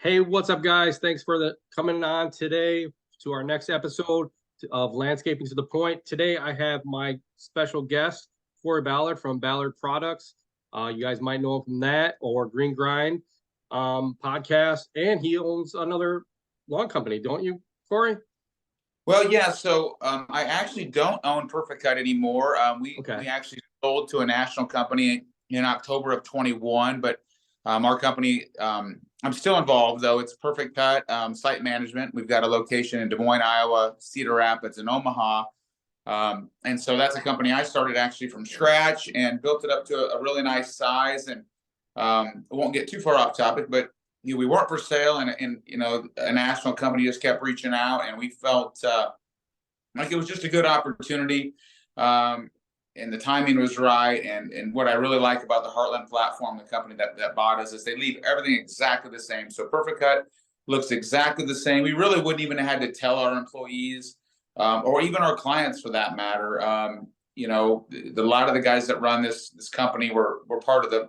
Hey, what's up, guys? Thanks for coming on today to our next episode of Landscaping to the Point. Today, I have my special guest, Kory Ballard from Ballard Products. You guys might know him from that or Green Grind podcast, and he owns another lawn company, don't you, Kory? Well, yeah. So I actually don't own Perfect Cut anymore. We Okay. actually sold to a national company in October of 21, but our company, I'm still involved though. It's Perfect Cut Site Management. We've got a location in Des Moines, Iowa, Cedar Rapids, and Omaha. And so that's a company I started actually from scratch and built it up to a really nice size. And I won't get too far off topic, but we weren't for sale, and a national company just kept reaching out, and we felt like it was just a good opportunity, and the timing was right. And what I really like about the Heartland platform, the company that bought us, is they leave everything exactly the same. So Perfect Cut looks exactly the same. We really wouldn't even have had to tell our employees, or even our clients for that matter. A lot of the guys that run this company were part of a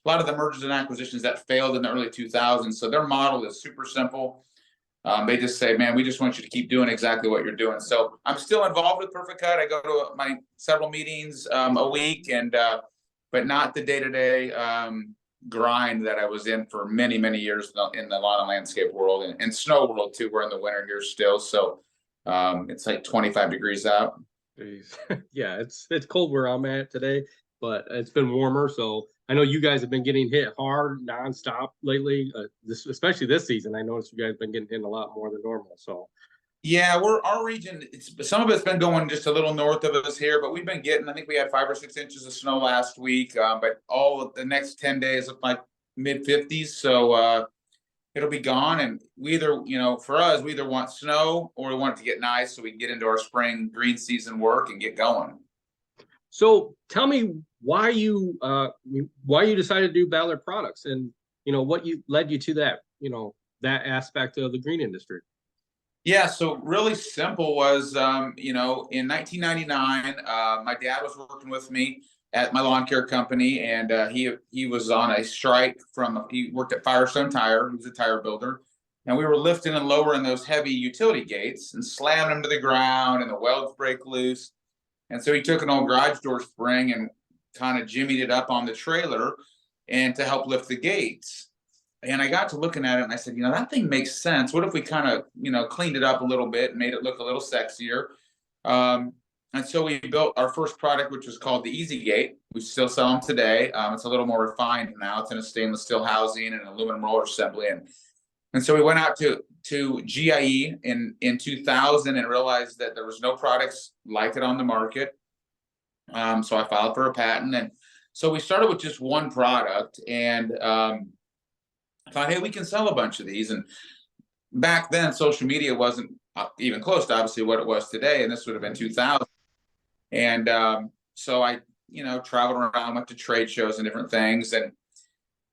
lot of the mergers and acquisitions that failed in the early 2000s. So their model is super simple. They just say, man, we just want you to keep doing exactly what you're doing. So I'm still involved with Perfect Cut. I go to my several meetings a week, but not the day-to-day grind that I was in for many, many years in the lawn and landscape world, and snow world too. We're in the winter here still. So it's like 25 degrees out. Jeez. Yeah, it's cold where I'm at today, but it's been warmer. So I know you guys have been getting hit hard nonstop lately. Especially this season. I noticed you guys have been getting hit a lot more than normal. So Yeah, our region. Some of it's been going just a little north of us here, but we've been getting. I think we had 5 or 6 inches of snow last week, but all of the next 10 days look like mid 50s. So it'll be gone, and we either, for us, we either want snow or we want it to get nice so we can get into our spring green season work and get going. so tell me why you decided to do Ballard Products, and what you led you to that aspect of the green industry. Yeah, so really simple was, in 1999, my dad was working with me at my lawn care company, and he was on a strike he worked at Firestone Tire. He was a tire builder, and we were lifting and lowering those heavy utility gates and slamming them to the ground, and the welds break loose. And so he took an old garage door spring and kind of jimmied it up on the trailer and to help lift the gates. And I got to looking at it, and I said, that thing makes sense. What if we kind of, cleaned it up a little bit and made it look a little sexier? And so we built our first product, which was called the Easy Gate. We still sell them today. It's a little more refined now. It's in a stainless steel housing and aluminum roller assembly. And so we went out to GIE in 2000 and realized that there was no products like it on the market. So I filed for a patent. And so we started with just one product, and thought, hey, we can sell a bunch of these. And back then, social media wasn't even close to obviously what it was today. And this would have been 2000. And so I, traveled around, went to trade shows and different things. And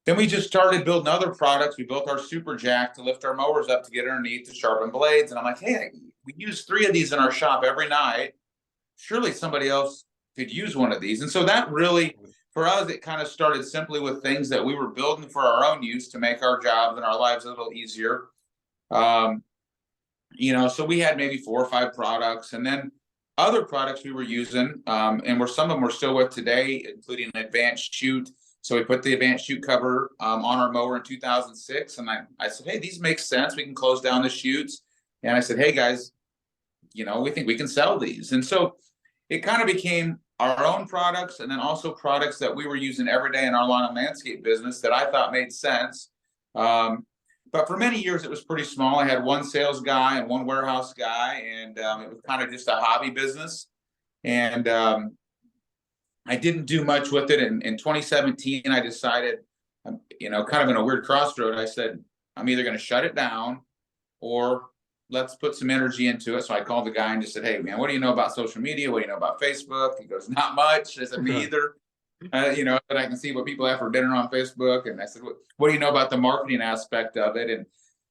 then we just started building other products. We built our super jack to lift our mowers up to get underneath to sharpen blades. And I'm like, hey, we use 3 of these in our shop every night. Surely somebody else could use one of these. And so that really, for us, it kind of started simply with things that we were building for our own use to make our jobs and our lives a little easier. So we had maybe 4 or 5 products, and then other products we were using, and some of them we're still with today, including an advanced chute. So we put the advanced chute cover on our mower in 2006, and I said, hey, these make sense. We can close down the chutes. And I said, hey guys, we think we can sell these. And so it kind of became our own products, and then also products that we were using every day in our lawn and landscape business that I thought made sense. But for many years, it was pretty small. I had one sales guy and one warehouse guy, and it was kind of just a hobby business. And I didn't do much with it. In 2017, I decided, kind of in a weird crossroad, I said, I'm either going to shut it down or let's put some energy into it. So I called the guy and just said, hey, man, what do you know about social media? What do you know about Facebook? He goes, not much. I said, me either. But I can see what people have for dinner on Facebook. And I said, what do you know about the marketing aspect of it?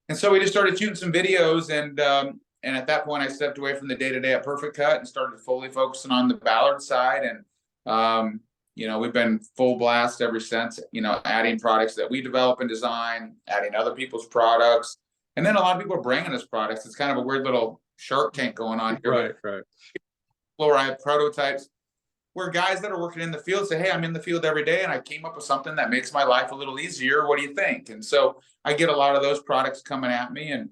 And so we just started shooting some videos. And at that point, I stepped away from the day-to-day at Perfect Cut and started fully focusing on the Ballard side. And we've been full blast ever since, adding products that we develop and design, adding other people's products. And then a lot of people are bringing us products. It's kind of a weird little Shark Tank going on here. Right. Fluoride prototypes where guys that are working in the field say, hey, I'm in the field every day and I came up with something that makes my life a little easier. What do you think? And so I get a lot of those products coming at me. And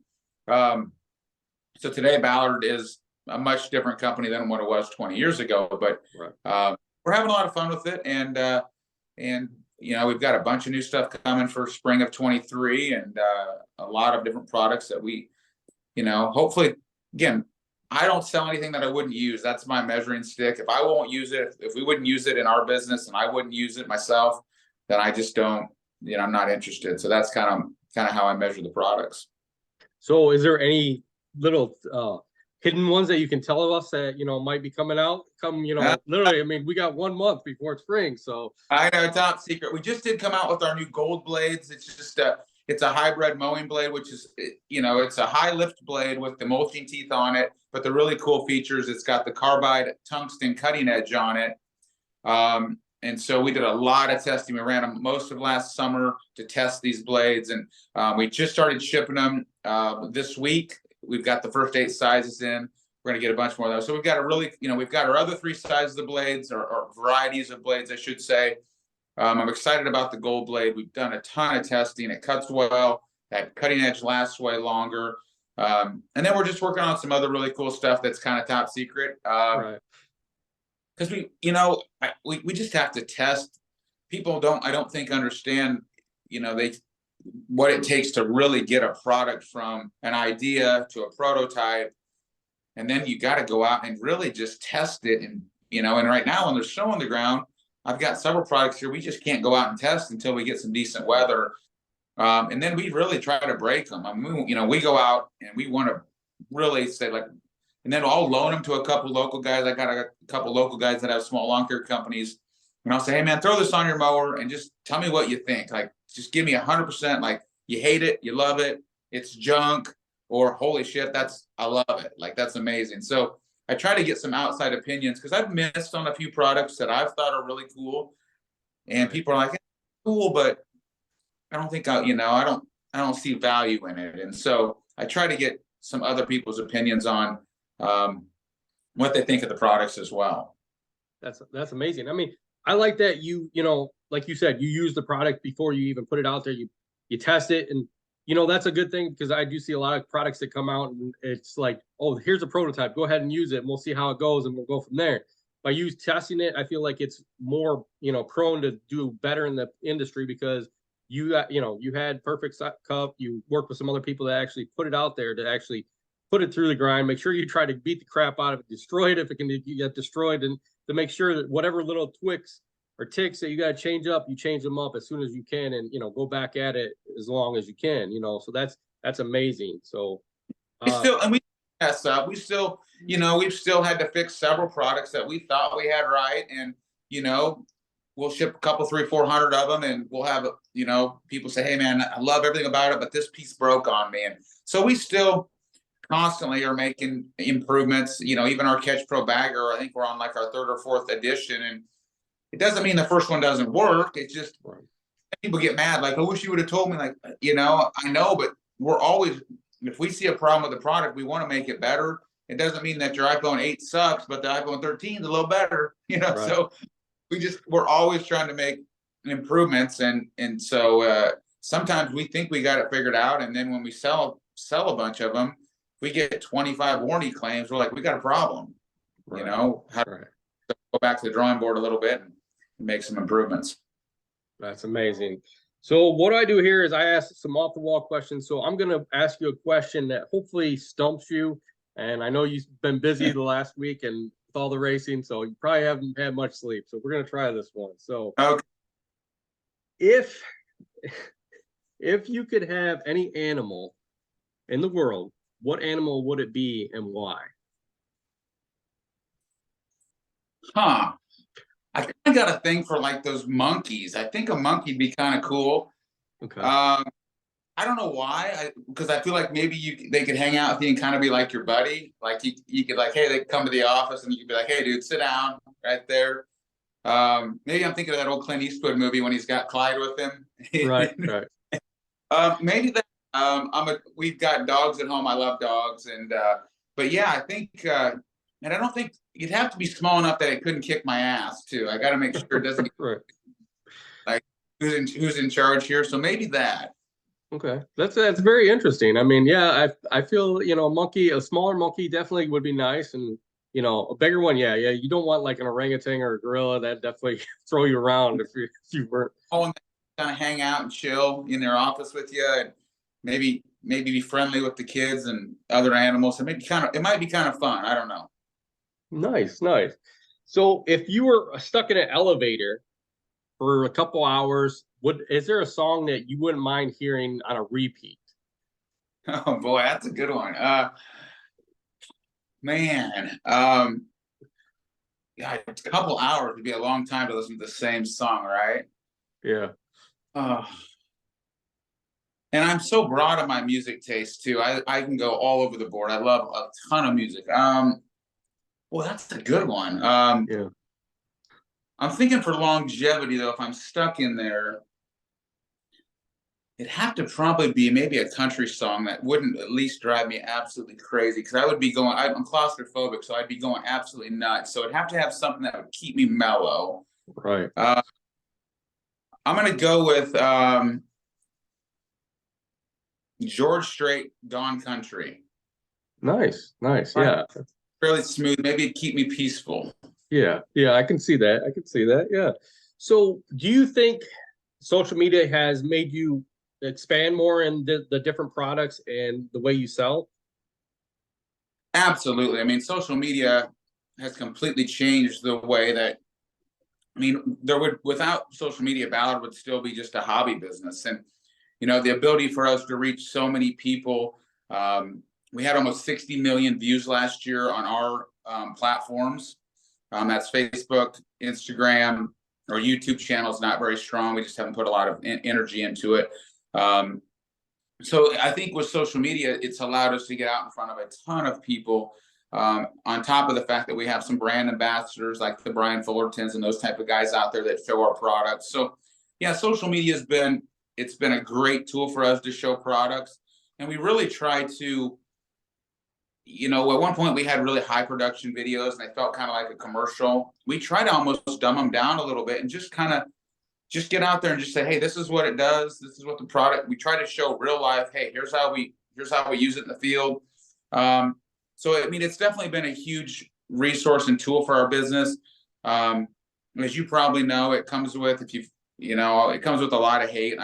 so today Ballard is a much different company than what it was 20 years ago. But we're having a lot of fun with it. And we've got a bunch of new stuff coming for spring of 23 and a lot of different products that we, hopefully, again, I don't sell anything that I wouldn't use. That's my measuring stick. If I won't use it, if we wouldn't use it in our business and I wouldn't use it myself, then I just don't, I'm not interested. So that's kind of how I measure the products. So is there any little hidden ones that you can tell us that, might be coming out literally, I mean, we got 1 month before spring. So I know, top secret. We just did come out with our new gold blades. It's just it's a hybrid mowing blade, which is, it's a high lift blade with the mulching teeth on it. But the really cool features, it's got the carbide tungsten cutting edge on it. And so we did a lot of testing. We ran them most of last summer to test these blades. And we just started shipping them this week. We've got the first 8 sizes in. We're going to get a bunch more of those. So we've got a really, we've got our other 3 sizes of blades or varieties of blades, I should say. I'm excited about the gold blade. We've done a ton of testing. It cuts well. That cutting edge lasts way longer. And then we're just working on some other really cool stuff that's kind of top secret. Because we just have to test. People I don't think understand, what it takes to really get a product from an idea to a prototype. And then you got to go out and really just test it. And, and right now when there's snow on the ground, I've got several products here. We just can't go out and test until we get some decent weather. And then we really try to break them. I mean, we go out and we want to really say and then I'll loan them to a couple local guys. I got a couple local guys that have small lawn care companies. And I'll say, hey man, throw this on your mower and just tell me what you think. Like, just give me 100%. Like, you hate it, you love it, it's junk, or holy shit, I love it. Like, that's amazing. So I try to get some outside opinions because I've missed on a few products that I've thought are really cool. And people are like, cool, but I don't think I don't see value in it. And so I try to get some other people's opinions on what they think of the products as well. That's amazing. I mean, I like that like you said, you use the product before you even put it out there. You test it, and that's a good thing because I do see a lot of products that come out and it's like, oh, here's a prototype. Go ahead and use it, and we'll see how it goes, and we'll go from there. By you testing it, I feel like it's more prone to do better in the industry because you had perfect cup. You worked with some other people that actually put it out there to actually put it through the grind. Make sure you try to beat the crap out of it, destroy it if it can get destroyed, and to make sure that whatever little tweaks or ticks that you got to change up, you change them up as soon as you can, and go back at it as long as you can. So that's amazing. So we mess up. We still, we've still had to fix several products that we thought we had right, and we'll ship a couple, 300-400 of them, and we'll have people say, hey man, I love everything about it, but this piece broke on me. And so we still constantly are making improvements. Even our Catch Pro bagger, I think we're on like our 3rd or 4th edition, and it doesn't mean the first one doesn't work. It's just people get mad, like, I wish you would have told me. Like, I know, but we're always, if we see a problem with the product, we want to make it better. It doesn't mean that your iPhone 8 sucks, but the iPhone 13 is a little better, So we're always trying to make improvements. And so sometimes we think we got it figured out. And then when we sell a bunch of them, we get 25 warranty claims. We're like, we got a problem, how to go back to the drawing board a little bit and make some improvements. That's amazing. So what I do here is I ask some off the wall questions. So I'm going to ask you a question that hopefully stumps you. And I know you've been busy the last week and with all the racing, so you probably haven't had much sleep. So we're going to try this one. So okay. If you could have any animal in the world, what animal would it be and why? I kind of got a thing for like those monkeys. I think a monkey'd be kind of cool. Okay. I don't know why, because I feel like maybe they could hang out with you and kind of be like your buddy. Like you could like, hey, they come to the office and you could be like, hey, dude, sit down right there. Maybe I'm thinking of that old Clint Eastwood movie when he's got Clyde with him. Right, right. Maybe that. We've got dogs at home. I love dogs, and but yeah, I think, and I don't think you'd have to be small enough that it couldn't kick my ass too. I got to make sure it doesn't get, Right. like who's in charge here. So maybe that. Okay, that's very interesting. I mean, yeah, I feel, you know, a smaller monkey definitely would be nice, and you know, a bigger one, yeah, yeah. You don't want like an orangutan or a gorilla that definitely throw you around if you weren't. Oh, and kind of hang out and chill in their office with you, and maybe be friendly with the kids and other animals. It might be kind of fun. I don't know. Nice, nice. So if you were stuck in an elevator for a couple hours, is there a song that you wouldn't mind hearing on a repeat? Oh boy, that's a good one. Man, yeah, a couple hours would be a long time to listen to the same song, right? Yeah. Uh, and I'm so broad on my music taste too. I can go all over the board. I love a ton of music. Well, that's a good one. Yeah. I'm thinking for longevity though, if I'm stuck in there, it'd have to probably be maybe a country song that wouldn't at least drive me absolutely crazy, because I would be going. I'm claustrophobic, so I'd be going absolutely nuts. So it'd have to have something that would keep me mellow. Right. I'm gonna go with George Strait, "Gone Country." Nice, nice. Yeah. Fairly smooth. Maybe it'd keep me peaceful. Yeah. Yeah. I can see that. I can see that. Yeah. So do you think social media has made you expand more in the different products and the way you sell? Absolutely. I mean, social media has completely changed the way that. I mean, without social media, Ballard would still be just a hobby business, and the ability for us to reach so many people. We had almost 60 million views last year on our platforms. That's Facebook, Instagram. Our YouTube channel is not very strong. We just haven't put a lot of energy into it. So I think with social media, it's allowed us to get out in front of a ton of people. On top of the fact that we have some brand ambassadors like the Brian Fullertons and those type of guys out there that show our products. So yeah, social media it's been a great tool for us to show products. And we really try to, at one point we had really high production videos and they felt kind of like a commercial. We try to almost dumb them down a little bit and just get out there and just say, hey, this is what it does. This is what the product, we try to show real life. Hey, here's how we use it in the field. So, I mean, it's definitely been a huge resource and tool for our business. As you probably know, it comes with, it comes with a lot of hate.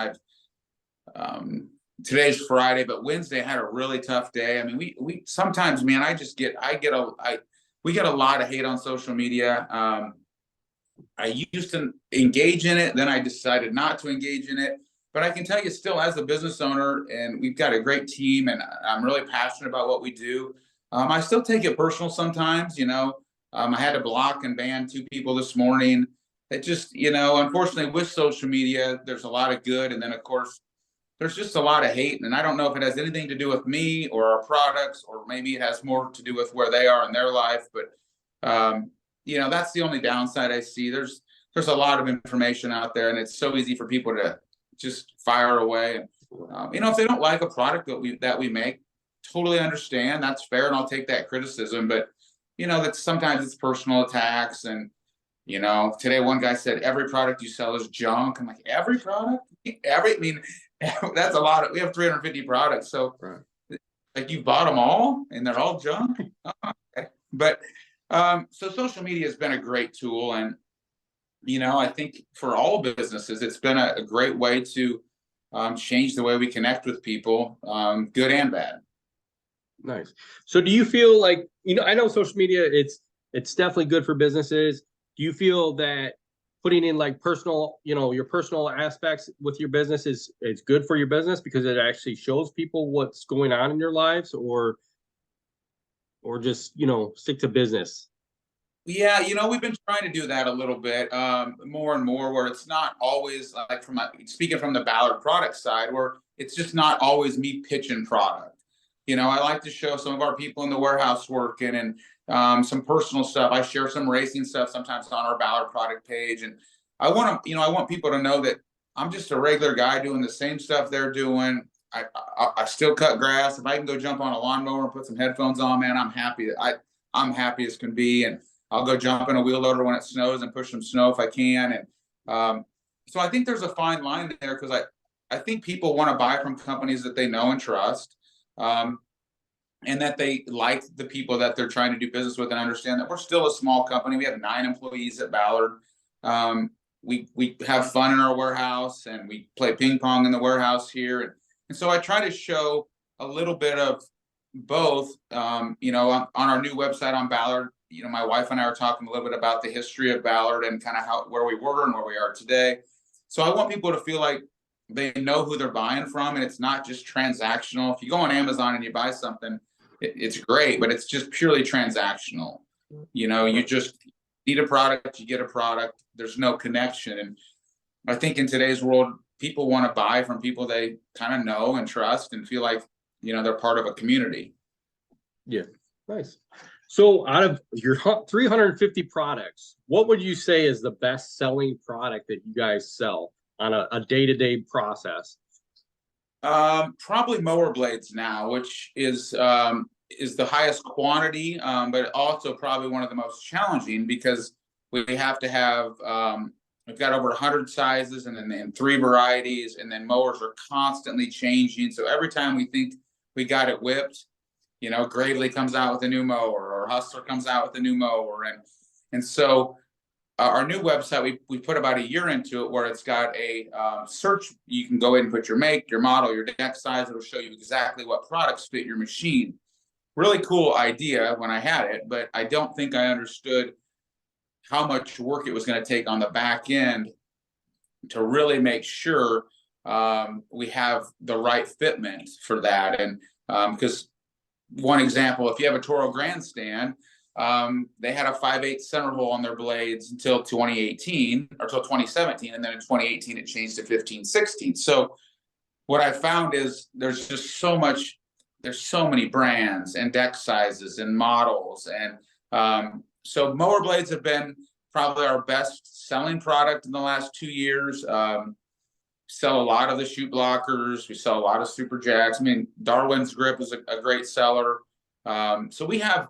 Today's Friday, but Wednesday I had a really tough day. I mean, we sometimes, man, we get a lot of hate on social media. I used to engage in it, then I decided not to engage in it. But I can tell you still, as a business owner, and we've got a great team, and I'm really passionate about what we do. I still take it personal sometimes, I had to block and ban 2 people this morning. That just, unfortunately with social media, there's a lot of good. And then of course, there's just a lot of hate. And I don't know if it has anything to do with me or our products, or maybe it has more to do with where they are in their life. But, that's the only downside I see. There's a lot of information out there, and it's so easy for people to just fire away. If they don't like a product that we make, totally understand. That's fair, and I'll take that criticism. But that sometimes it's personal attacks. And today one guy said every product you sell is junk. I'm like, every product? That's a lot. We have 350 products, so right. Like you bought them all and they're all junk. Okay. But so social media has been a great tool, and I think for all businesses it's been a great way to change the way we connect with people, good and bad. Nice. So do you feel like, I know social media, it's definitely good for businesses. Do you feel that putting in like personal, your personal aspects with your business is good for your business because it actually shows people what's going on in your lives, or just, stick to business? Yeah, we've been trying to do that a little bit, more and more, where it's not always like speaking from the Ballard product side, where it's just not always me pitching product. I like to show some of our people in the warehouse working, and some personal stuff. I share some racing stuff sometimes on our Ballard product page. And I want people to know that I'm just a regular guy doing the same stuff they're doing. I still cut grass. If I can go jump on a lawnmower and put some headphones on, man, I'm happy. I'm happy as can be. And I'll go jump in a wheel loader when it snows and push some snow if I can. And so I think there's a fine line there, because I think people want to buy from companies that they know and trust, and that they like the people that they're trying to do business with, and understand that we're still a small company. We have 9 employees at Ballard. We have fun in our warehouse, and we play ping pong in the warehouse here. And so I try to show a little bit of both. On our new website on Ballard, my wife and I are talking a little bit about the history of Ballard and kind of where we were and where we are today. So I want people to feel like they know who they're buying from, and it's not just transactional. If you go on Amazon and you buy something, it's great, but it's just purely transactional. You just need a product, you get a product. There's no connection. And I think in today's world, people want to buy from people they kind of know and trust and feel like, they're part of a community. Yeah, nice. So out of your 350 products, what would you say is the best selling product that you guys sell on a day-to-day process? Probably mower blades now, which is the highest quantity, but also probably one of the most challenging, because we have to have, we've got over 100 sizes and then 3 varieties, and then mowers are constantly changing. So every time we think we got it whipped, Gravely comes out with a new mower, or Hustler comes out with a new mower. And so our new website, we put about a year into it, where it's got a search. You can go in and put your make, your model, your deck size. It'll show you exactly what products fit your machine. Really cool idea when I had it, but I don't think I understood how much work it was going to take on the back end to really make sure we have the right fitment for that. And because one example, if you have a Toro Grandstand, they had a 5/8 center hole on their blades until 2018 or until 2017, and then in 2018 it changed to 15/16. So what I found is there's so many brands and deck sizes and models, and so mower blades have been probably our best selling product in the last 2 years. Sell a lot of the shoot blockers. We sell a lot of super jacks. I mean, Darwin's grip is a great seller. So we have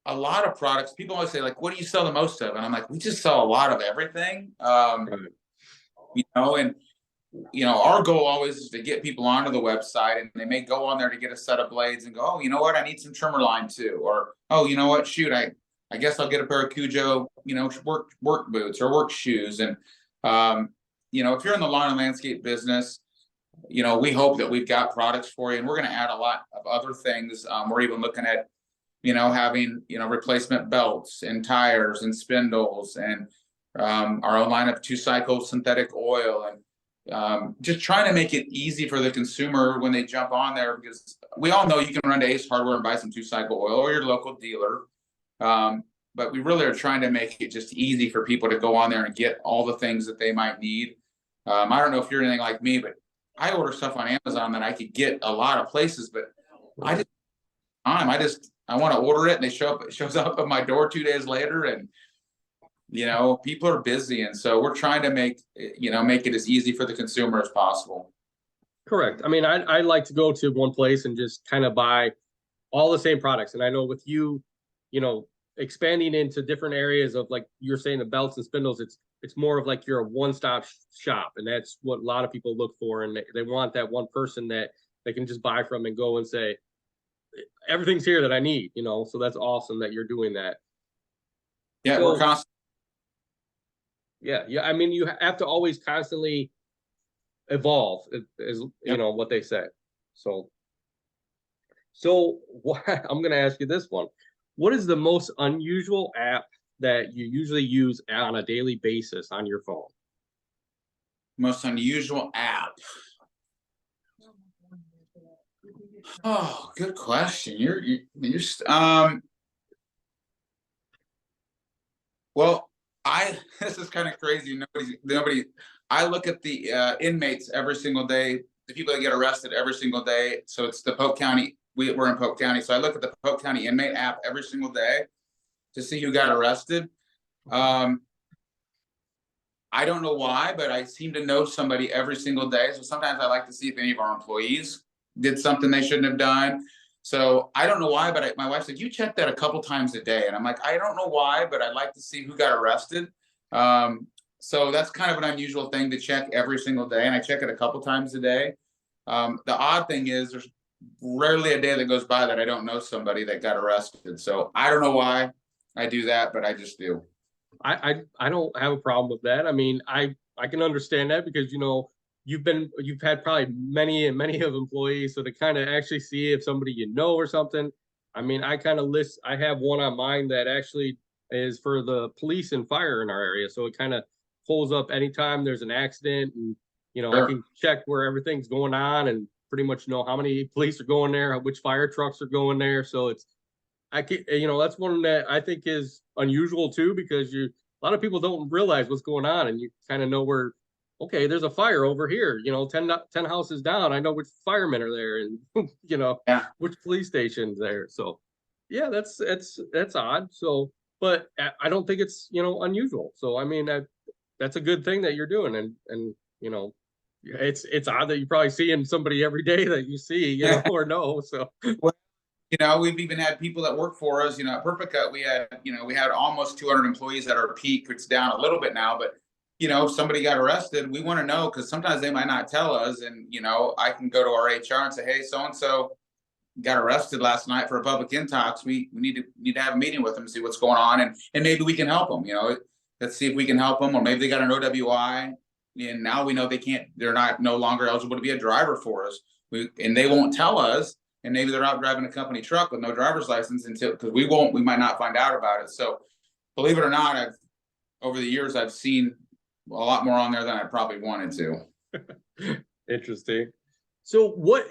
a lot of products. People always say, like, what do you sell the most of? And I'm like, we just sell a lot of everything. Our goal always is to get people onto the website, and they may go on there to get a set of blades and go, oh, you know what? I need some trimmer line too. Or, oh, you know what? Shoot, I guess I'll get a pair of Cujo, work boots or work shoes. And, if you're in the lawn and landscape business, we hope that we've got products for you, and we're going to add a lot of other things. We're even looking at, having, replacement belts and tires and spindles, and our own line of 2-cycle synthetic oil, and just trying to make it easy for the consumer when they jump on there, because we all know you can run to Ace Hardware and buy some 2-cycle oil, or your local dealer. But we really are trying to make it just easy for people to go on there and get all the things that they might need. I don't know if you're anything like me, but I order stuff on Amazon that I could get a lot of places, but I want to order it, and it shows up at my door 2 days later, and people are busy, and so we're trying to make it as easy for the consumer as possible. Correct. I mean, I like to go to one place and just kind of buy all the same products. And I know with you, expanding into different areas of, like you're saying, the belts and spindles, it's more of like you're a one-stop shop, and that's what a lot of people look for, and they want that one person that they can just buy from and go and say, everything's here that I need, so that's awesome that you're doing that. Yeah, so, we're constantly. Yeah. I mean, you have to always constantly evolve, is what they say. So I'm going to ask you this one. What is the most unusual app that you usually use on a daily basis on your phone? Most unusual app. Oh, good question. Well, this is kind of crazy. Nobody. I look at the inmates every single day, the people that get arrested every single day. So it's the Polk County. we're in Polk County, so I look at the Polk County inmate app every single day to see who got arrested. I don't know why, but I seem to know somebody every single day. So sometimes I like to see if any of our employees did something they shouldn't have done. So I don't know why, but my wife said, you check that a couple times a day. And I'm like, I don't know why, but I'd like to see who got arrested. So that's kind of an unusual thing to check every single day. And I check it a couple times a day. The odd thing is there's rarely a day that goes by that I don't know somebody that got arrested. So I don't know why I do that, but I just do. I don't have a problem with that. I mean, I can understand that because you've had probably many of employees, so to kind of actually see if somebody or something. I mean, I have one on mine that actually is for the police and fire in our area, so it kind of pulls up anytime there's an accident, and Sure. I can check where everything's going on and pretty much know how many police are going there, which fire trucks are going there. So that's one that I think is unusual too, because a lot of people don't realize what's going on, and you kind of know where, okay, there's a fire over here, 10 houses down. I know which firemen are there, and Yeah. which police station's there. So yeah, that's odd. So, but I don't think it's, unusual. So, I mean, that's a good thing that you're doing. And, it's odd that you're probably seeing somebody every day that you see, or no. So, We've even had people that work for us, at Perpicut, we had almost 200 employees at our peak. It's down a little bit now, but if somebody got arrested, we want to know, because sometimes they might not tell us. And, I can go to our HR and say, hey, so-and-so got arrested last night for a public intox. We need to have a meeting with them, see what's going on. And maybe we can help them, let's see if we can help them. Or maybe they got an OWI and now we know they're no longer eligible to be a driver for us. And they won't tell us. And maybe they're out driving a company truck with no driver's license because we might not find out about it. So believe it or not, over the years, I've seen a lot more on there than I probably wanted to. Interesting. So what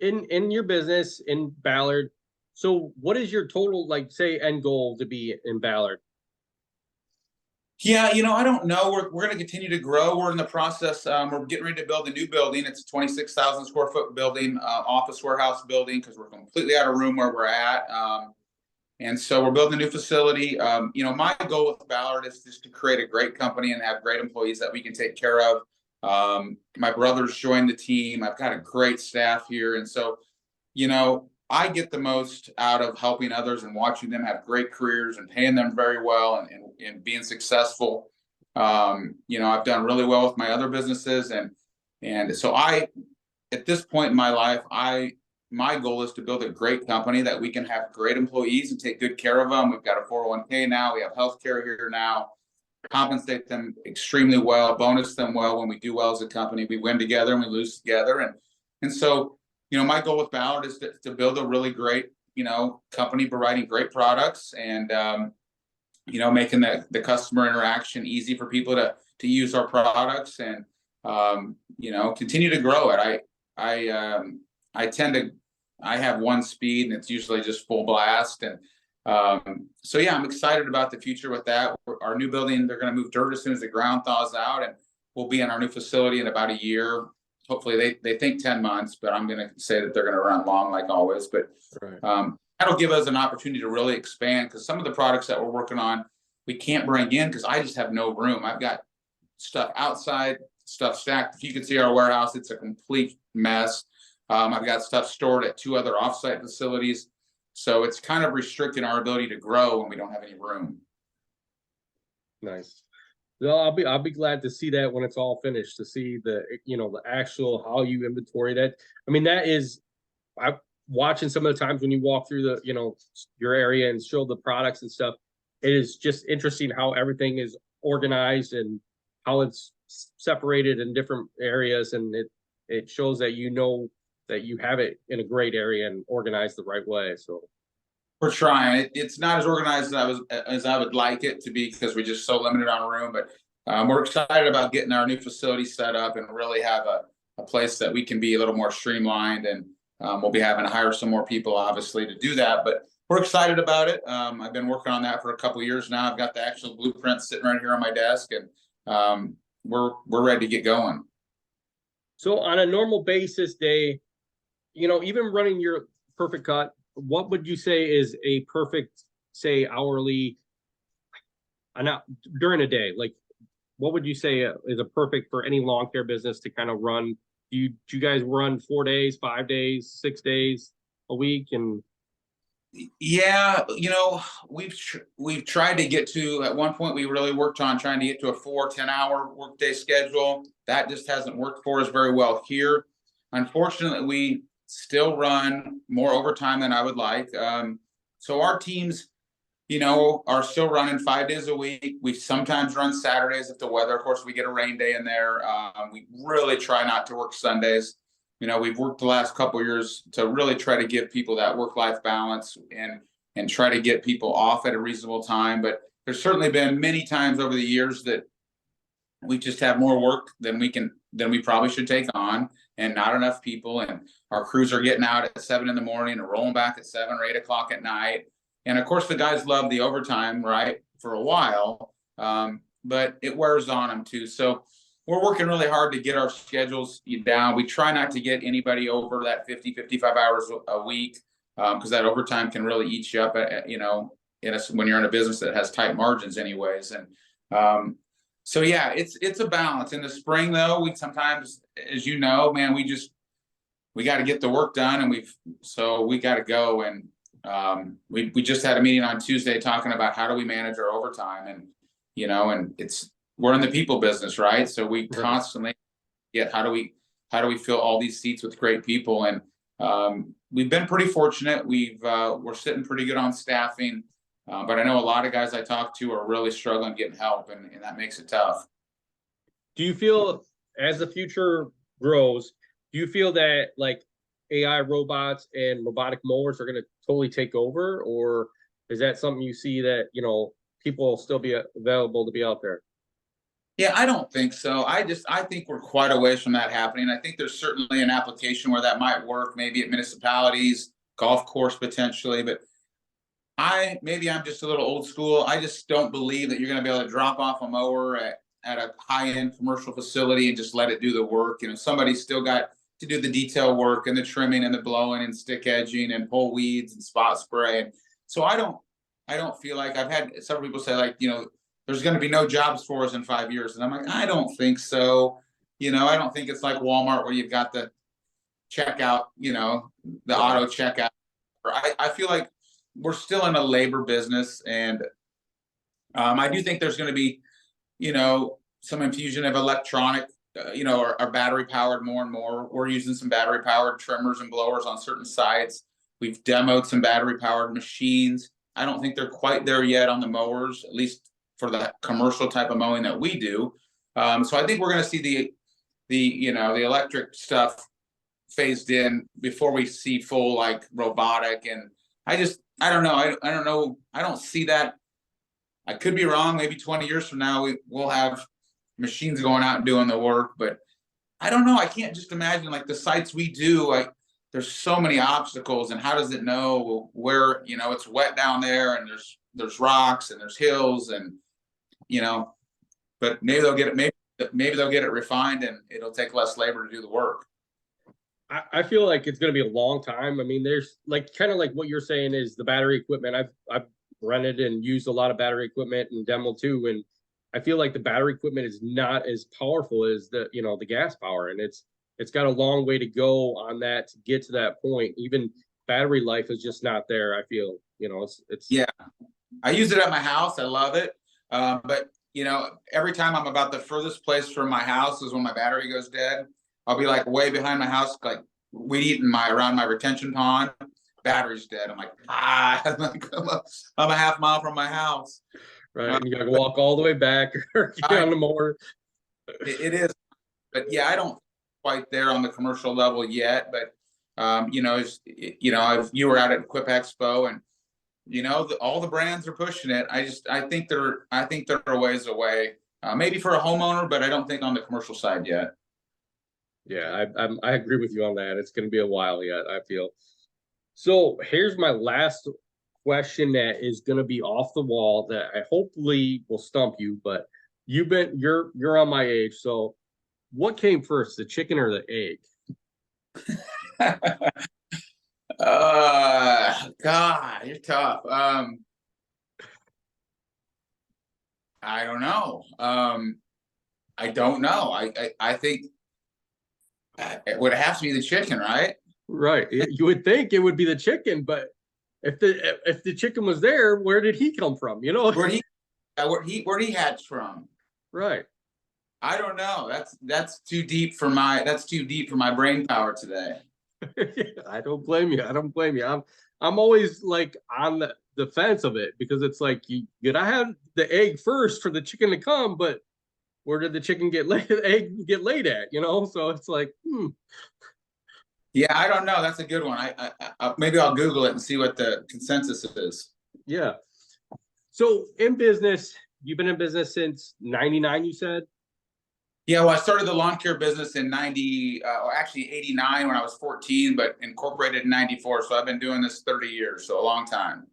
in your business in Ballard, so what is your total, like, say, end goal to be in Ballard? Yeah, I don't know. We're going to continue to grow. We're in the process. We're getting ready to build a new building. It's a 26,000 square foot building, office warehouse building, because we're completely out of room where we're at. And so we're building a new facility. My goal with Ballard is just to create a great company and have great employees that we can take care of. My brother's joined the team. I've got a great staff here. And so, I get the most out of helping others and watching them have great careers and paying them very well and being successful. I've done really well with my other businesses. And so at this point in my life, my goal is to build a great company that we can have great employees and take good care of them. We've got a 401k now. We have healthcare here now. Compensate them extremely well, bonus them well when we do well as a company. We win together and we lose together. And so, my goal with Ballard is to build a really great, company providing great products and, making the customer interaction easy for people to use our products and, continue to grow it. I have one speed and it's usually just full blast. And so, yeah, I'm excited about the future with that. Our new building, they're going to move dirt as soon as the ground thaws out, and we'll be in our new facility in about a year. Hopefully they think 10 months, but I'm going to say that they're going to run long like always. But Right. that'll give us an opportunity to really expand, because some of the products that we're working on, we can't bring in because I just have no room. I've got stuff outside, stuff stacked. If you can see our warehouse, it's a complete mess. I've got stuff stored at 2 other offsite facilities. So it's kind of restricting our ability to grow when we don't have any room. Nice. Well, I'll be glad to see that when it's all finished, to see the actual how you inventory that. I mean, I'm watching some of the times when you walk through your area and show the products and stuff. It is just interesting how everything is organized and how it's separated in different areas, and it shows that that you have it in a great area and organized the right way. So we're trying. It's not as organized as I would like it to be, because we're just so limited on room. But we're excited about getting our new facility set up and really have a place that we can be a little more streamlined. And we'll be having to hire some more people, obviously, to do that. But we're excited about it. I've been working on that for a couple of years now. I've got the actual blueprint sitting right here on my desk, and we're ready to get going. So on a normal basis day, even running your perfect cut. What would you say is a perfect, say, hourly, not during a day? Like, what would you say is a perfect for any lawn care business to kind of run? Do you guys run 4 days, 5 days, 6 days a week? And Yeah, we've tried to get to, at one point we really worked on trying to get to a 4 10-hour workday schedule. That just hasn't worked for us very well here. Unfortunately, we still run more overtime than I would like. So our teams, are still running 5 days a week. We sometimes run Saturdays if the weather, of course, we get a rain day in there. We really try not to work Sundays. We've worked the last couple of years to really try to give people that work-life balance and try to get people off at a reasonable time. But there's certainly been many times over the years that we just have more work than we probably should take on, and not enough people. And our crews are getting out at 7 in the morning and rolling back at 7 or 8 o'clock at night. And of course, the guys love the overtime, right, for a while, but it wears on them too. So we're working really hard to get our schedules down. We try not to get anybody over that 50, 55 hours a week, because that overtime can really eat you up, when you're in a business that has tight margins anyways. And so, yeah, it's a balance. In the spring, though, we sometimes, as you know, man, we got to get the work done, and we got to go. And we just had a meeting on Tuesday talking about how do we manage our overtime, and we're in the people business, right? So we constantly get how do we fill all these seats with great people, and we've been pretty fortunate. We're sitting pretty good on staffing, but I know a lot of guys I talk to are really struggling getting help, and that makes it tough. do you feel, as the future grows, do you feel that like AI robots and robotic mowers are going to totally take over, or is that something you see that people will still be available to be out there? Yeah, I don't think so. I think we're quite a ways from that happening. I think there's certainly an application where that might work, maybe at municipalities, golf course potentially, but maybe I'm just a little old school. I just don't believe that you're going to be able to drop off a mower at a high-end commercial facility and just let it do the work. Somebody's still got to do the detail work and the trimming and the blowing and stick edging and pull weeds and spot spray. And so I don't feel like, I've had several people say, like, there's going to be no jobs for us in 5 years. And I'm like, I don't think so. I don't think it's like Walmart where you've got the checkout, the auto checkout. I feel like we're still in a labor business. And I do think there's going to be, some infusion of electronic, are battery powered more and more. We're using some battery powered trimmers and blowers on certain sites. We've demoed some battery powered machines. I don't think they're quite there yet on the mowers, at least for the commercial type of mowing that we do. So I think we're going to see the electric stuff phased in before we see full like robotic. And I don't know. I don't know. I don't see that. I could be wrong. Maybe 20 years from now, we'll have machines going out and doing the work, but I don't know. I can't just imagine like the sites we do, like there's so many obstacles, and how does it know where, it's wet down there and there's rocks and there's hills, and but maybe they'll get it, maybe they'll get it refined and it'll take less labor to do the work. I feel like it's going to be a long time. I mean, there's like kind of like what you're saying is the battery equipment. I've rented and used a lot of battery equipment and demo too, and I feel like the battery equipment is not as powerful as the gas power, and it's got a long way to go on that to get to that point. Even battery life is just not there. I feel it's yeah. I use it at my house. I love it, but every time I'm about the furthest place from my house is when my battery goes dead. I'll be like way behind my house, like weed eating around my retention pond. Battery's dead. I'm like, I'm a half mile from my house. Right, you gotta walk all the way back or get on the mower. It is, but yeah, I don't quite there on the commercial level yet. But you were out at Equip Expo, and all the brands are pushing it. I think they're a ways away. Maybe for a homeowner, but I don't think on the commercial side yet. Yeah, I agree with you on that. It's going to be a while yet, I feel. So here's my last question that is going to be off the wall that I hopefully will stump you, but you're on my age. So what came first, the chicken or the egg? God, you're tough. I don't know. I don't know. I think it would have to be the chicken, right? Right. You would think it would be the chicken, but if the chicken was there, where did he come from? You know? Where he hatched from? Right. I don't know. That's too deep for my brain power today. I don't blame you. I don't blame you. I'm always like on the fence of it because it's like you gotta have the egg first for the chicken to come, but where did the chicken get laid egg get laid at? You know, so it's like, Yeah, I don't know. That's a good one. Maybe I'll Google it and see what the consensus is. yeah. So in business, you've been in business since '99, you said? Yeah, well, I started the lawn care business in 90, or actually 89 when I was 14, but incorporated in 94. So I've been doing this 30 years, so a long time.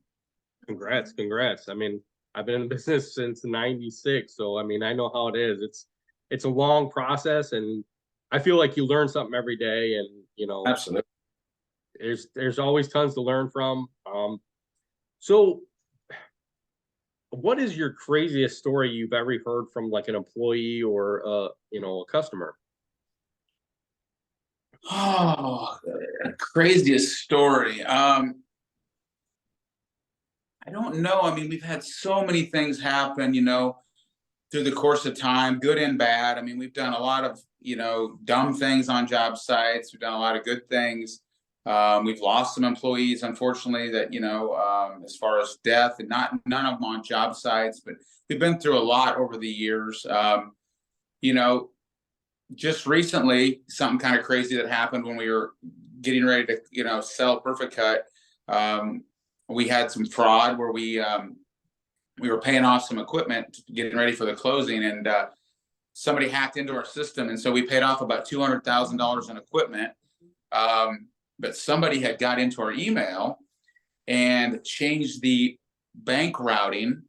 Congrats, congrats. I mean, I've been in business since '96, so I mean, I know how it is. It's a long process, and I feel like you learn something every day, and you know, Absolutely. there's always tons to learn from. So what is your craziest story you've ever heard from like an employee or a customer? Oh, craziest story. I don't know. I mean, we've had so many things happen, through the course of time, good and bad. I mean, we've done a lot of, dumb things on job sites. We've done a lot of good things. We've lost some employees, unfortunately, that, as far as death, and none of them on job sites, but we've been through a lot over the years. You know, just recently, something kind of crazy that happened when we were getting ready to, sell Perfect Cut. We had some fraud where we were paying off some equipment, getting ready for the closing, and somebody hacked into our system, and so we paid off about $200,000 in equipment. But somebody had got into our email and changed the bank routing.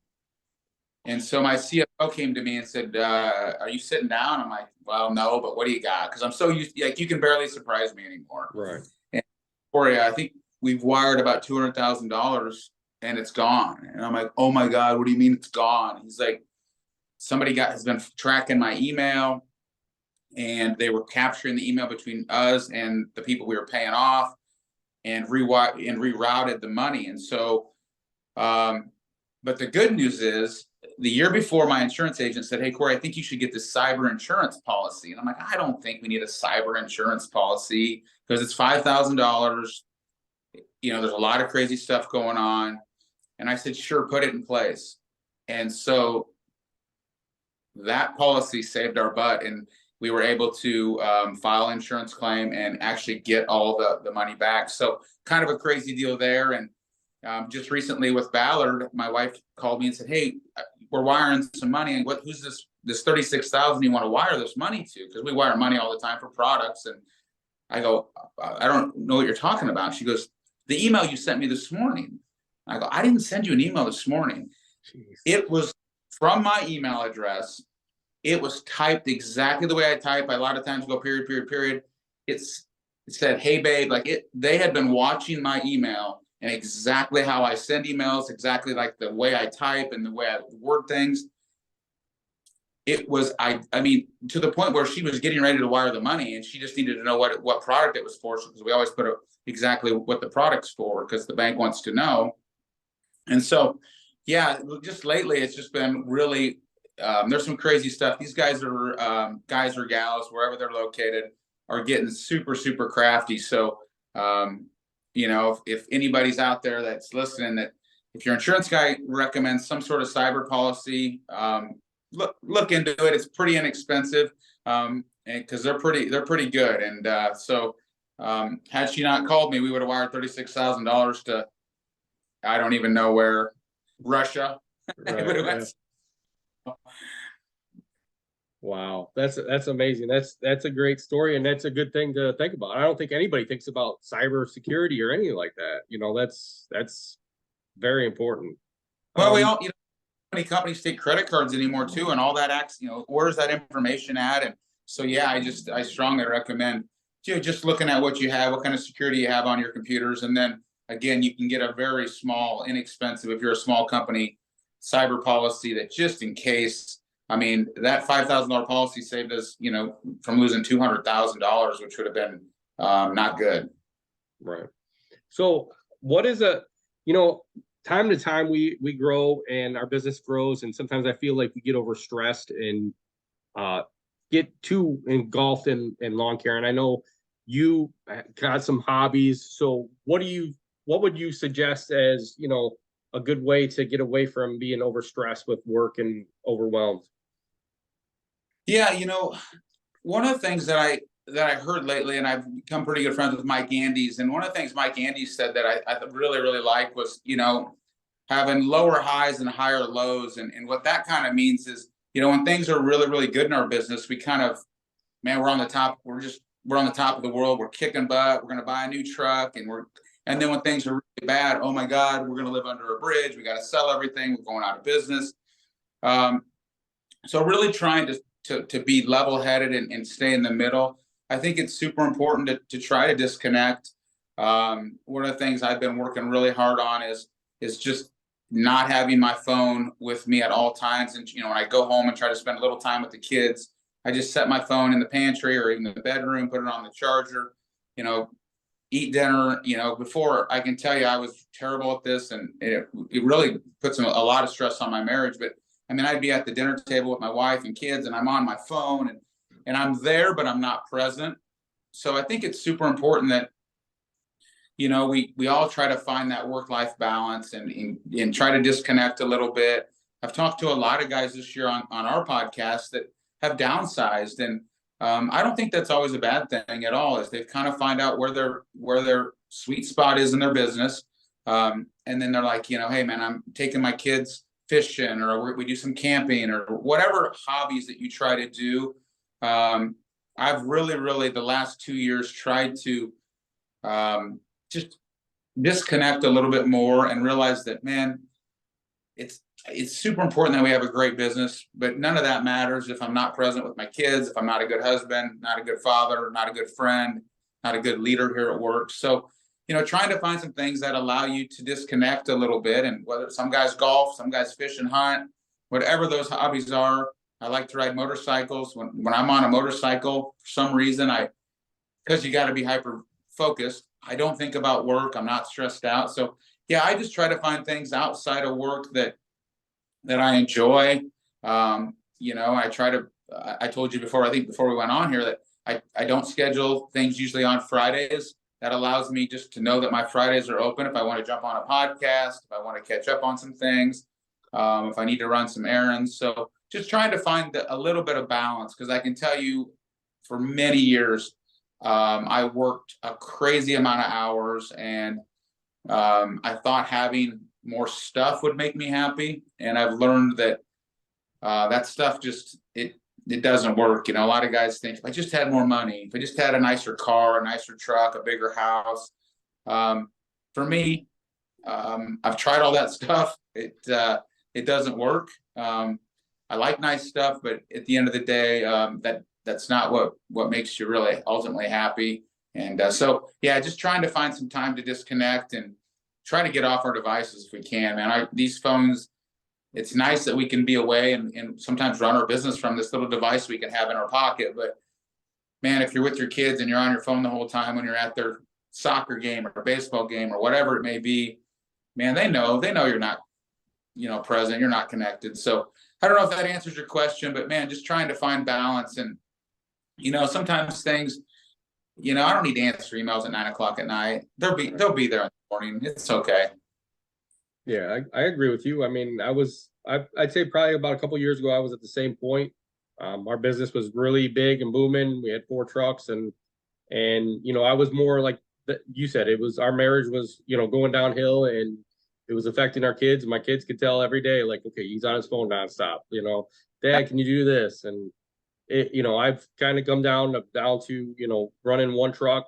And so my CFO came to me and said, "Are you sitting down?" I'm like, "Well, no, but what do you got?" Because I'm so used, like, you can barely surprise me anymore. Right. And Kory, I think we've wired about $200,000 and it's gone. And I'm like, "Oh my God, what do you mean it's gone?" He's like, "Somebody has been tracking my email, and they were capturing the email between us and the people we were paying off, and rerouted the money." And so, but the good news is, the year before, my insurance agent said, "Hey, Kory, I think you should get this cyber insurance policy." And I'm like, "I don't think we need a cyber insurance policy because it's $5,000. There's a lot of crazy stuff going on." And I said, "Sure, put it in place." And so that policy saved our butt, and we were able to file an insurance claim and actually get all the money back. So kind of a crazy deal there. And just recently with Ballard, my wife called me and said, "Hey, we're wiring some money, and who's this 36,000 you want to wire this money to?" Because we wire money all the time for products. And I go, "I don't know what you're talking about." She goes, "The email you sent me this morning." I go, "I didn't send you an email this morning." Jeez. It was from my email address. It was typed exactly the way I type. I a lot of times go period, period, period. It said, "Hey, babe," they had been watching my email and exactly how I send emails, exactly like the way I type and the way I word things. It was, I mean, to the point where she was getting ready to wire the money, and she just needed to know what product it was for, because we always put exactly what the product's for, because the bank wants to know. And so, yeah, just lately, it's just been really, there's some crazy stuff. These guys or gals, wherever they're located, are getting super, super crafty. So, if anybody's out there that's listening, that if your insurance guy recommends some sort of cyber policy, look into it. It's pretty inexpensive, and because they're pretty good. And so, had she not called me, we would have wired $36,000 to, I don't even know where, Russia. Right, yeah. Wow, that's amazing. That's a great story, and that's a good thing to think about. I don't think anybody thinks about cyber security or anything like that. That's very important. Well, we all, many companies take credit cards anymore too, and all that acts, where's that information at? And so, yeah, I strongly recommend just looking at what you have, what kind of security you have on your computers. And then again, you can get a very small, inexpensive, if you're a small company, cyber policy that just in case. I mean, that $5,000 policy saved us, from losing $200,000, which would have been not good. Right. So what is time to time we grow and our business grows, and sometimes I feel like we get overstressed and get too engulfed in lawn care. And I know you got some hobbies. So what would you suggest as, a good way to get away from being overstressed with work and overwhelmed? Yeah, one of the things that I heard lately, and I've become pretty good friends with Mike Andes, and one of the things Mike Andes said that I really, really like was, having lower highs and higher lows. And what that kind of means is, when things are really, really good in our business, we kind of, man, we're on the top of the world. We're kicking butt. We're going to buy a new truck, and then when things are really bad, oh my God, we're going to live under a bridge. We got to sell everything. We're going out of business. So really trying to be level-headed and stay in the middle. I think it's super important to try to disconnect. One of the things I've been working really hard on is just not having my phone with me at all times. And when I go home and try to spend a little time with the kids, I just set my phone in the pantry or in the bedroom, put it on the charger, eat dinner. Before, I can tell you I was terrible at this, and it really puts a lot of stress on my marriage. But I mean, I'd be at the dinner table with my wife and kids, and I'm on my phone, and I'm there, but I'm not present. So I think it's super important that, we all try to find that work-life balance and try to disconnect a little bit. I've talked to a lot of guys this year on our podcast that have downsized, and I don't think that's always a bad thing at all, is they've kind of find out where their sweet spot is in their business. And then they're like, hey man, I'm taking my kids fishing, or we do some camping, or whatever hobbies that you try to do. I've really the last 2 years tried to just disconnect a little bit more and realize that, man, it's super important that we have a great business, but none of that matters if I'm not present with my kids, if I'm not a good husband, not a good father, not a good friend, not a good leader here at work. So, trying to find some things that allow you to disconnect a little bit. And whether some guys golf, some guys fish and hunt, whatever those hobbies are. I like to ride motorcycles. When I'm on a motorcycle, for some reason, because you got to be hyper focused, I don't think about work. I'm not stressed out. So yeah, I just try to find things outside of work that I enjoy. I try to, I told you before, I think before we went on here, that I don't schedule things usually on Fridays. That allows me just to know that my Fridays are open if I want to jump on a podcast, if I want to catch up on some things, if I need to run some errands. So just trying to find a little bit of balance, because I can tell you for many years, I worked a crazy amount of hours, and I thought having more stuff would make me happy. And I've learned that that stuff just, it doesn't work. A lot of guys think, if I just had more money, if I just had a nicer car, a nicer truck, a bigger house. For me, I've tried all that stuff. It doesn't work. I like nice stuff, but at the end of the day, that's not what makes you really ultimately happy. And so, yeah, just trying to find some time to disconnect and try to get off our devices if we can, man. These phones, it's nice that we can be away and sometimes run our business from this little device we can have in our pocket. But man, if you're with your kids and you're on your phone the whole time when you're at their soccer game or baseball game or whatever it may be, man, they know you're not, present, you're not connected. So I don't know if that answers your question, but man, just trying to find balance. And, sometimes things, I don't need to answer emails at 9:00 at night. They'll be there in the morning. It's okay. Yeah, I agree with you. I mean, I'd say probably about a couple years ago, I was at the same point. Our business was really big and booming. We had 4 trucks, and I was more like you said, our marriage was, going downhill, and it was affecting our kids. My kids could tell every day, like, okay, he's on his phone nonstop. Dad, can you do this? And I've kind of come down to running 1 truck.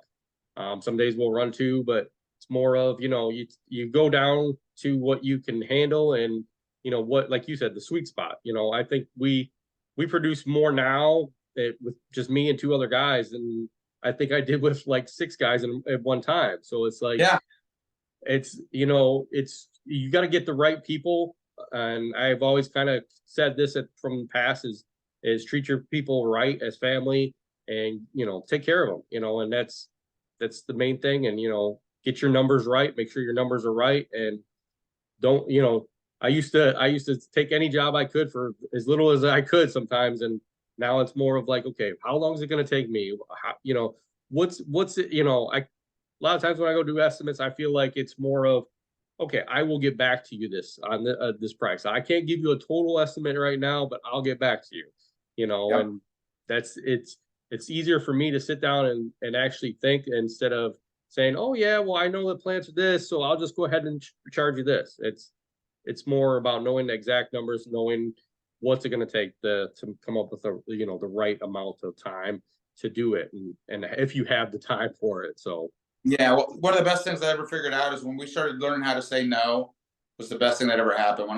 Some days we'll run 2, but it's more of you go down to what you can handle, and what, like you said, the sweet spot. I think we produce more now with just me and 2 other guys than I think I did with like 6 guys at one time. So it's like, Yeah. it's, it's, you got to get the right people. And I've always kind of said this from the past is treat your people right as family, and, take care of them, and that's the main thing. And, get your numbers right, make sure your numbers are right. And don't, I used to take any job I could for as little as I could sometimes. And now it's more of like, okay, how long is it going to take me? How, what's it, a lot of times when I go do estimates, I feel like it's more of, okay, I will get back to you this price. I can't give you a total estimate right now, but I'll get back to you, Yep. and it's easier for me to sit down and actually think, instead of saying, oh yeah, well, I know the plants are this, so I'll just go ahead and charge you this. It's more about knowing the exact numbers, knowing what's it going to take to come up with the right amount of time to do it, and if you have the time for it. So Yeah, well, one of the best things I ever figured out is when we started learning how to say no was the best thing that ever happened. When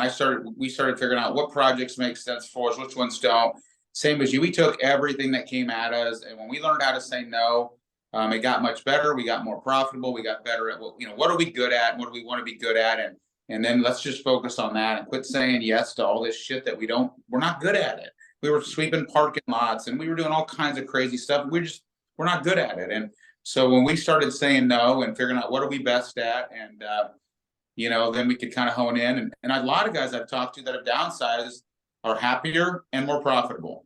we started figuring out what projects make sense for us, which ones don't. Same as you, we took everything that came at us, and when we learned how to say no, it got much better. We got more profitable. We got better at what are we good at, and what do we want to be good at, and then let's just focus on that and quit saying yes to all this shit that we're not good at it. We were sweeping parking lots, and we were doing all kinds of crazy stuff. We're not good at it, and so when we started saying no and figuring out what are we best at, and then we could kind of hone in. And a lot of guys I've talked to that have downsized are happier and more profitable.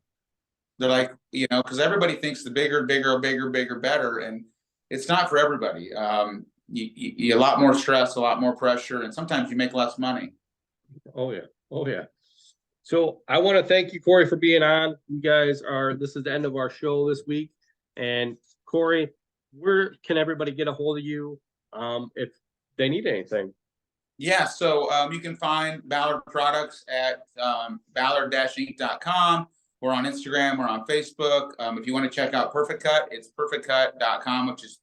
They're like, because everybody thinks the bigger, better, and it's not for everybody. You a lot more stress, a lot more pressure, and sometimes you make less money. oh yeah, oh yeah. So I want to thank you, Kory, for being on. This is the end of our show this week. And Kory, where can everybody get a hold of you if they need anything? Yeah, so you can find Ballard products at ballard-inc.com. We're on Instagram, we're on Facebook. If you want to check out Perfect Cut, it's perfectcut.com, which is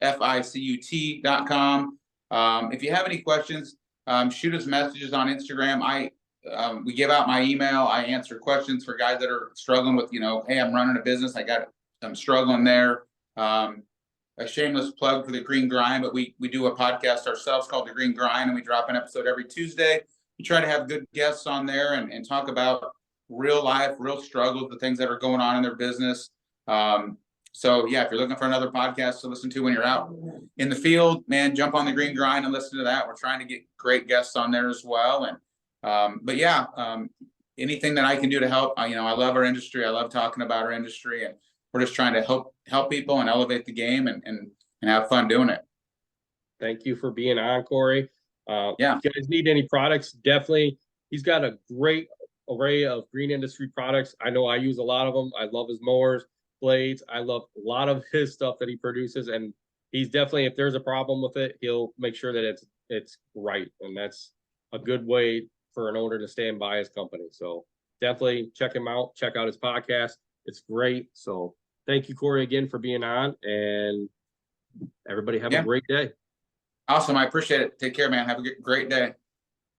PERFICUT.com. If you have any questions, shoot us messages on Instagram. We give out my email. I answer questions for guys that are struggling with, hey, I'm running a business. I'm struggling there. A shameless plug for the Green Grind, but we do a podcast ourselves called the Green Grind, and we drop an episode every Tuesday. We try to have good guests on there and talk about real life, real struggles, the things that are going on in their business. So yeah, if you're looking for another podcast to listen to when you're out in the field, man, jump on the Green Grind and listen to that. We're trying to get great guests on there as well. And but yeah, anything that I can do to help. I love our industry. I love talking about our industry, and we're just trying to help people and elevate the game and have fun doing it. Thank you for being on, Kory. Yeah. If you guys need any products, definitely. He's got a great array of green industry products. I know I use a lot of them. I love his mowers, blades. I love a lot of his stuff that he produces, and he's definitely, if there's a problem with it, he'll make sure that it's right, and that's a good way for an owner to stand by his company. So definitely check him out. Check out his podcast. It's great. So thank you, Kory, again for being on, and everybody have a great day. Awesome. I appreciate it. Take care, man. Have a great day.